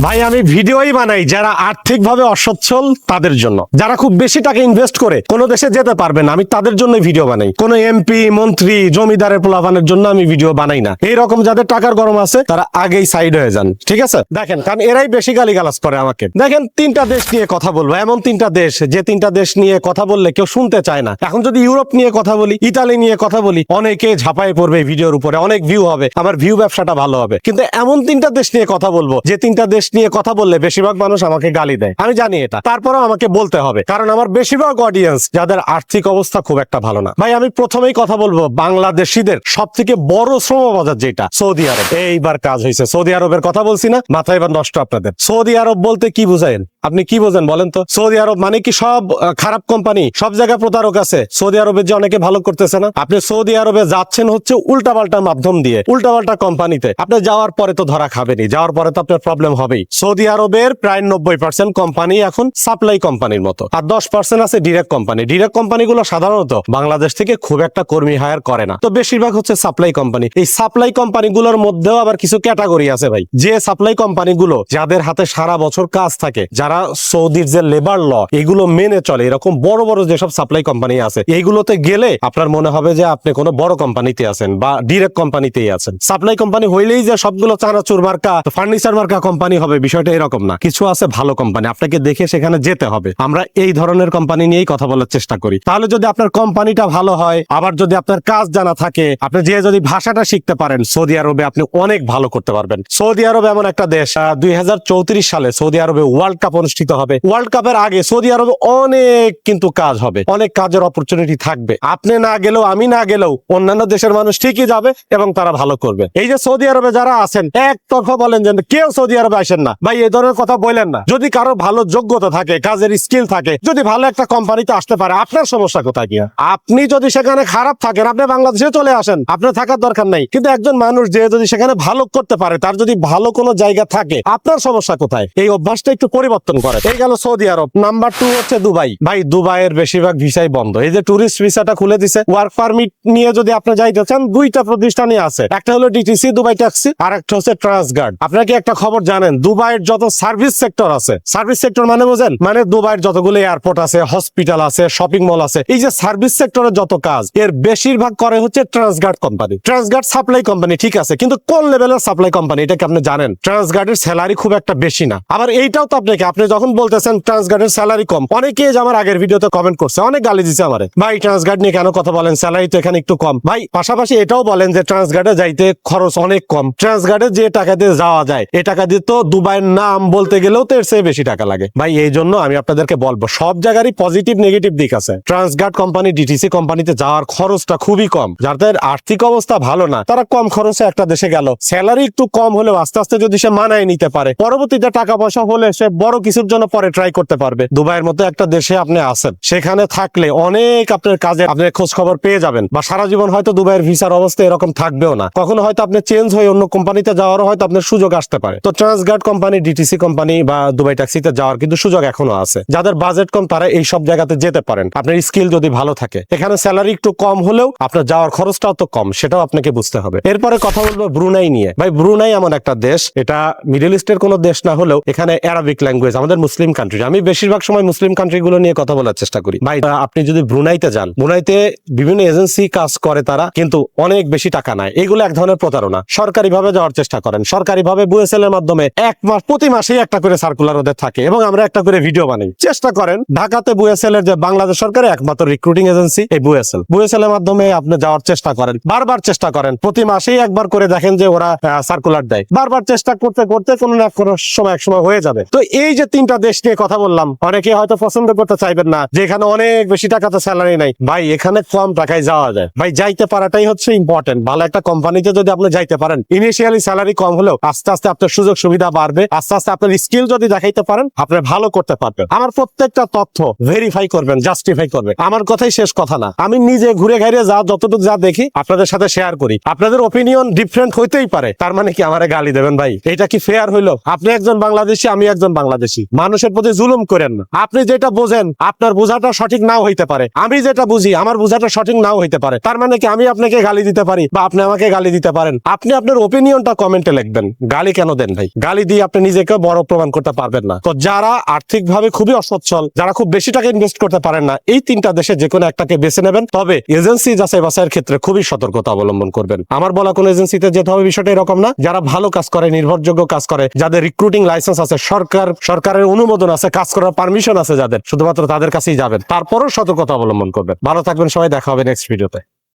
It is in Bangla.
ভাই আমি ভিডিওই বানাই যারা আর্থিকভাবে অসচ্ছল তাদের জন্য, যারা খুব বেশি টাকা ইনভেস্ট করে কোনো দেশে যেতে পারবে না, আমি তাদের জন্য ভিডিও বানাই। কোনো এমপি মন্ত্রী জমিদারের পোলাপানের জন্য আমি ভিডিও বানাই না। এইরকম যাদের টাকার গরম আছে তারা আগেই সাইড হয়ে যান, ঠিক আছে? দেখেন, কারণ এরাই বেশি গালিগালাজ করে আমাকে। দেখেন, তিনটা দেশ নিয়ে কথা বলবো, এমন তিনটা দেশ যে তিনটা দেশ নিয়ে কথা বললে কেউ শুনতে চায় না। এখন যদি ইউরোপ নিয়ে কথা বলি, ইতালি নিয়ে কথা বলি, অনেকে ঝাঁপায় পড়বে ভিডিওর উপরে, অনেক ভিউ হবে, আমার ভিউ ব্যবসাটা ভালো হবে। কিন্তু এমন তিনটা দেশ নিয়ে কথা বলবো যে তিনটা দেশ নিয়ে কথা বললে বেশিরভাগ মানুষ আমাকে গালি দেয়, আমি জানি এটা, তারপরেও আমাকে বলতে হবে, কারণ আমার বেশিরভাগ অডিয়েন্স যাদের আর্থিক অবস্থা খুব একটা ভালো না। ভাই আমি প্রথমেই কথা বলবো বাংলাদেশিদের সব থেকে বড় শ্রম বাজার যেটা সৌদি আরব। এইবার কাজ হয়েছে, সৌদি আরবের কথা বলছি না, মাথা এবার নষ্ট আপনাদের। সৌদি আরব বলতে কি বুঝায়েন? আপনি কি বোঝেন বলেন তো? সৌদি আরব মানে কি সব খারাপ কোম্পানি, সব জায়গায় প্রতারক আছে? সৌদি আরবের যে অনেকে ভালো করতেছে না, আপনি সৌদি আরবে যাচ্ছেন হচ্ছে উল্টাপাল্টা মাধ্যম দিয়ে, উল্টাপাল্টা কোম্পানিতে। আপনি যাওয়ার পরে তো ধরা খাবেনই, যাওয়ার পরে তো আপনার প্রবলেম হবেই। সৌদি আরবের প্রায় 90% কোম্পানি এখন সাপ্লাই কোম্পানির মতো, আর 10% আছে ডিরেক্ট কোম্পানি। ডিরেক্ট কোম্পানিগুলো সাধারণত বাংলাদেশ থেকে খুব একটা কর্মী হায়ার করে না, তো বেশিরভাগ হচ্ছে সাপ্লাই কোম্পানি। এই সাপ্লাই কোম্পানিগুলোর মধ্যেও আবার কিছু ক্যাটাগরি আছে ভাই, যে সাপ্লাই কোম্পানিগুলো যাদের হাতে সারা বছর কাজ থাকে, যারা সৌদির যে লেবার ল এগুলো মেনে চলে, এরকম বড় বড় যেসব সাপ্লাই কোম্পানি আছে এইগুলোতে গেলে আপনার মনে হবে যে আপনি কোনো বড় কোম্পানিতে আছেন বা ডিরেক্ট কোম্পানিতেই আছেন। সাপ্লাই কোম্পানি হইলেই যে সবগুলো চানাচুর মার্কা, ফার্নিচার মার্কা কোম্পানি হবে, বিষয়টা এরকম না। কিছু আছে ভালো কোম্পানি, আপনাকে দেখে সেখানে যেতে হবে। আমরা এই ধরনের কোম্পানি নিয়েই কথা বলার চেষ্টা করি। তাহলে যদি আপনার কোম্পানিটা ভালো হয়, আবার যদি আপনার কাজ জানা থাকে, আপনি যে যদি ভাষাটা শিখতে পারেন, সৌদি আরবে আপনি অনেক ভালো করতে পারবেন। সৌদি আরব এমন একটা দেশ, 2034 সালে সৌদি আরবে ওয়ার্ল্ড কাপ অনুষ্ঠিত হবে। ওয়ার্ল্ড কাপের আগে সৌদি আরবে অনেক কিন্তু কাজ হবে, অনেক কাজের অপরচুনিটি থাকবে। আপনি না গেলেও, আমি না গেলেও অন্যান্য দেশের মানুষ ঠিকই যাবে এবং তারা ভালো করবে। এই যে সৌদি আরবে যারা আছেন একতরফা বলেন যে কেউ সৌদি আরবে আসেন না, ভাই এই ধরনের কথা বলেন না। যদি কারো ভালো যোগ্যতা থাকে, কাজের স্কিল থাকে, যদি ভালো একটা কোম্পানিতে আসতে পারে, আপনার সমস্যা কোথায় গিয়া? আপনি যদি সেখানে খারাপ থাকেন, আপনি বাংলাদেশে চলে আসেন, আপনার থাকার দরকার নাই। কিন্তু একজন মানুষ যে যদি সেখানে ভালো করতে পারে, তার যদি ভালো কোনো জায়গা থাকে, আপনার সমস্যা কোথায়? এই অভ্যাসটা একটু পরিবর্তন করে। এই গেল সৌদি আরব। নাম্বার 2 হচ্ছে দুবাই। ভাই দুবাইয়ের বেশিরভাগ ভিসাই বন্ধ। এই যে টুরিস্ট ভিসাটা খুলে দিছে, ওয়ার্ক পারমিট নিয়ে যদি আপনি যাইতে চান, দুইটা প্রতিষ্ঠানই আছে, একটা হলো ডিটিসি দুবাই ট্যাক্সি, আর একটা হচ্ছে ট্রান্সগার্ড। আপনাকে একটা খবর জানেন, দুবাইয়ের যত সার্ভিস সেক্টর আছে, সার্ভিস সেক্টর মানে বোঝেন, মানে দুবাইয়ের যতগুলো এয়ারপোর্ট আছে, হসপিটাল আছে, শপিং মল আছে, এই যে সার্ভিস সেক্টরের যত কাজ, এর বেশিরভাগ করে হচ্ছে Transguard company. Transguard supply company, ঠিক আছে, কিন্তু কোন লেভেলের সাপ্লাই কোম্পানি এটা কি আপনি জানেন? ট্রান্সগার্ডের স্যালারি খুব একটা বেশি না। আবার এইটাও তো আপনাকে, আপনি যখন বলতেছেন ট্রান্সগার্ডের স্যালারি কম, অনেকে আমার আগের ভিডিওতে কমেন্ট করছে, অনেক গালি দিচ্ছে আমারে, ভাই ট্রান্সগার্ড নিয়ে কেন কথা বলেন, স্যালারি তো এখানে একটু কম। ভাই পাশাপাশি এটাও বলেন যে ট্রান্সগার্ডে যাইতে খরচ অনেক কম। ট্রান্সগার্ডে যে টাকা দিয়ে যাওয়া যায়, এ টাকা দিয়ে তো দুবাইয়ের নাম বলতে গেলেও তো এর চেয়ে বেশি টাকা লাগে। ভাই এই জন্য আমি আপনাদেরকে বলবো, সব জায়গারই পজিটিভ নেগেটিভ দিক আছে। ট্রান্সগার্ড কোম্পানি, ডিটিসি কোম্পানিতে যাওয়ার খরচটা খুবই কম। যাদের আর্থিক অবস্থা ভালো না, তারা কম খরচে একটা দেশে গেল, স্যালারি একটু কম হলেও আস্তে আস্তে যদি সে মানায় নিতে পারে, পরবর্তীতে টাকা পয়সা হলে সে বড় কিছুর জন্য পরে ট্রাই করতে পারবে। দুবাইয়ের মতো একটা দেশে আপনি আছেন, সেখানে থাকলে অনেক আপনার কাজে আপনি খোঁজ খবর পেয়ে যাবেন, বা সারা জীবন হয়তো দুবাইয়ের ভিসার অবস্থা এরকম থাকবেও না, কখনো হয়তো আপনি চেঞ্জ হয়ে অন্য কোম্পানিতে যাওয়ারও হয়তো আপনার সুযোগ আসতে পারে। তো ট্রান্সগার্ড কোম্পানি, ডিটিসি কোম্পানি বা দুবাই ট্যাক্সিতে যাওয়ার কিন্তু সুযোগ এখনো আছে। যাদের বাজেট কম তারা এই সব জায়গাতে যেতে পারেন, আপনার স্কিল যদি ভালো থাকে। এখানে স্যালারি একটু কম হলেও আপনার যাওয়ার খরচটাও তো কম, সেটাও আপনাকে বুঝতে হবে। এরপরে কথা বলবো ব্রুনাই নিয়ে। ভাই ব্রুনাই এমন একটা দেশ, এটা মিডল ইস্টের কোনো দেশ না হলেও এখানে অ্যারাবিক ল্যাঙ্গুয়েজ, আমাদের মুসলিম কান্ট্রি, আমি বেশিরভাগ সময় মুসলিম কান্ট্রি গুলো নিয়ে কথা বলার চেষ্টা করি। ভাই আপনি যদি ব্রুনাইতে যান, ব্রুনাইতে বিভিন্ন এজেন্সি কাজ করে, তারা কিন্তু অনেক বেশি টাকা নেয়। এগুলো এক ধরনের প্রতারণা। সরকারি ভাবে যাওয়ার চেষ্টা করেন, সরকারি ভাবে বুয়েসেল এর মাধ্যমে এক মাস প্রতি মাসেই একটা করে সার্কুলার ওদের থাকে এবং আমরা একটা করে ভিডিও বানাই। চেষ্টা করেন, ঢাকাতে বুয়েসেল এর যে বাংলাদেশ সরকারের একমাত্র রিক্রুটিং এজেন্সি এই বুয়েসেল, বুয়েসেলের মাধ্যমে আপনি যাওয়ার চেষ্টা করেন, বারবার চেষ্টা করেন, প্রতি মাসেই একবার করে দেখেন যে ওরা সার্কুলার দেয়। বারবার চেষ্টা করতে করতে কোনো না কোনো সময় এক সময় হয়ে যাবে। তো এই যে তিনটা দেশ নিয়ে কথা বললাম, অনেকে হয়তো পছন্দ করতে চাইবেন না যে এখানে অনেক বেশি টাকা তো স্যালারি নাই। ভাই এখানে কম টাকায় যাওয়া যায়। ভাই যাইতে পারাটাই হচ্ছে ইম্পর্টেন্ট। ভালো একটা কোম্পানিতে যদি আপনি যাইতে পারেন, ইনিশিয়ালি স্যালারি কম হলেও আস্তে আস্তে আপনার সুযোগ সুবিধা বাড়বে, আস্তে আস্তে আপনার স্কিল যদি দেখাইতে পারেন, আপনি ভালো করতে পারবেন। আমার প্রত্যেকটা তথ্য ভেরিফাই করবেন, জাস্টিফাই করবেন। আমার কথাই শেষ কথা না, আমি নিজে ঘুরে ঘাইরে যতটুকু যা দেখি আপনাদের সাথে শেয়ার করি। আপনাদের ওপিনিয়ন ডিফারেন্ট হইতেই পারে, তার মানে কি আমারে গালি দেবেন? ভাই এটা কি ফেয়ার হইলো? আপনি একজন বাংলাদেশি, আমি একজন বাংলাদেশি, বেশি। মানুষের প্রতি জুলুম করেন না। আপনি যেটা বোঝেন আপনার বোঝাটা সঠিক নাও হইতে পারে, আমি যেটা বুঝি আমার বোঝাটা সঠিক নাও হইতে পারে। তার মানে কি আমি আপনাকে গালি দিতে পারি বা আপনি আমাকে গালি দিতে পারেন? আপনি আপনার ওপিনিয়নটা কমেন্টে লিখবেন, গালি কেন দেন ভাই? গালি দিয়ে আপনি নিজেকে বড় প্রমাণ করতে পারবেন না। তো যারা আর্থিকভাবে খুবই অসচ্ছল, যারা খুব বেশি টাকা ইনভেস্ট করতে পারেন না, এই তিনটা দেশে যে কোনো একটাকে বেছে নেবেন। তবে এজেন্সি যাচাই বাছাইয়ের ক্ষেত্রে খুবই সতর্কতা অবলম্বন করবেন। আমার বলা কোন এজেন্সিতে যেতে হবে বিষয়টা এরকম না। যারা ভালো কাজ করে, নির্ভরযোগ্য কাজ করে, যাদের রিক্রুটিং লাইসেন্স আছে, সরকারের অনুমোদন আছে, কাজ করার পারমিশন আছে যাদের, শুধুমাত্র তাদের কাছেই যাবেন। তারপরও সতর্কতা অবলম্বন করবেন। ভালো থাকবেন সবাই, দেখা হবে নেক্সট ভিডিওতে।